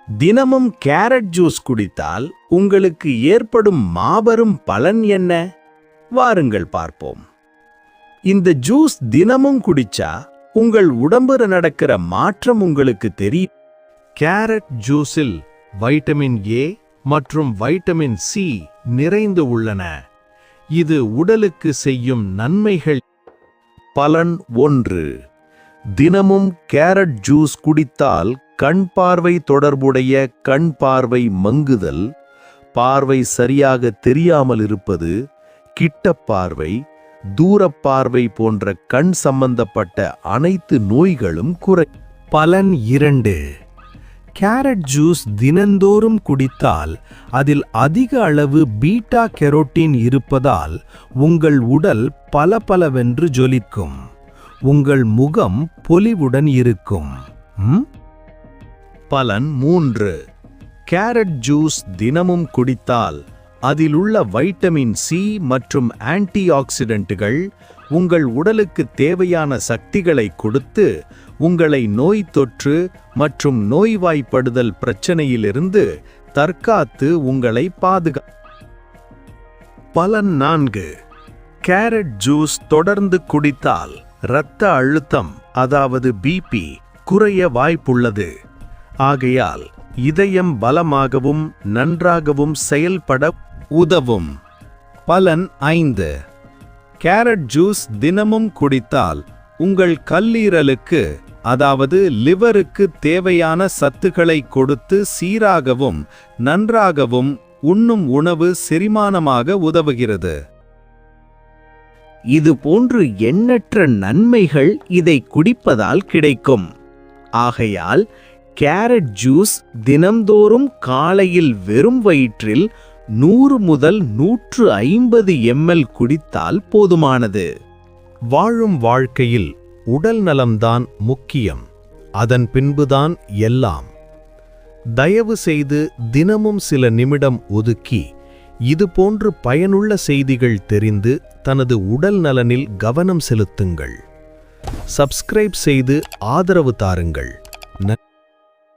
தினமும் carrot juice குடித்தால் உங்களுக்கு ஏற்படும் மாபெரும் பலன் என்ன? வாருங்கள் பார்ப்போம். இந்த ஜூஸ் தினமும் குடிச்சா உங்கள் உடம்புல நடக்கிற மாற்றம் உங்களுக்கு தெரியும். கேரட் ஜூஸில் வைட்டமின் ஏ மற்றும் வைட்டமின் சி நிறைந்து உள்ளன. இது உடலுக்கு செய்யும் நன்மைகள். பலன் 1. தினமும் கேரட் ஜூஸ் குடித்தால் கண் பார்வை தொடர்புடைய கண் பார்வை மங்குதல், பார்வை சரியாக தெரியாமல் இருப்பது, கிட்ட பார்வை, தூரப்பார்வை போன்ற கண் சம்பந்தப்பட்ட அனைத்து நோய்களும் குறை. பலன் 2. கேரட் ஜூஸ் தினந்தோறும் குடித்தால் அதில் அதிக அளவு பீட்டா கெரோட்டின் இருப்பதால் உங்கள் உடல் பளபளவென்று ஜொலிக்கும். உங்கள் முகம் பொலிவுடன் இருக்கும். பலன் 3. கேரட் ஜூஸ் தினமும் குடித்தால் அதிலுள்ள வைட்டமின் சி மற்றும் ஆன்டி ஆக்சிடென்ட்டுகள் உங்கள் உடலுக்கு தேவையான சக்திகளை கொடுத்து உங்களை நோய் தொற்று மற்றும் நோய்வாய்ப்படுதல் பிரச்சனையிலிருந்து தற்காத்து உங்களை பாதுகா. பலன் 4. கேரட் ஜூஸ் தொடர்ந்து குடித்தால் இரத்த அழுத்தம் அதாவது பிபி குறைய வாய்ப்புள்ளது. ஆகையால் இதயம் பலமாகவும் நன்றாகவும் செயல்பட உதவும். பலன் 5. கேரட் ஜூஸ் தினமும் குடித்தால் உங்கள் கல்லீரலுக்கு அதாவது லிவருக்கு தேவையான சத்துக்களை கொடுத்து சீராகவும் நன்றாகவும் உண்ணும் உணவு செரிமானமாக உதவுகிறது. இது போன்று எண்ணற்ற நன்மைகள் இதை குடிப்பதால் கிடைக்கும். ஆகையால் கேரட் ஜூஸ் தினம்தோறும் காலையில் வெறும் வயிற்றில் 100 முதல் 150 ml குடித்தால் போதுமானது. வாழும் வாழ்க்கையில் உடல் நலம்தான் முக்கியம். அதன் பின்புதான் எல்லாம். தயவு செய்து தினமும் சில நிமிடம் ஒதுக்கி இதுபோன்று பயனுள்ள செய்திகள் தெரிந்து தனது உடல் நலனில் கவனம் செலுத்துங்கள். சப்ஸ்கிரைப் செய்து ஆதரவு தாருங்கள்.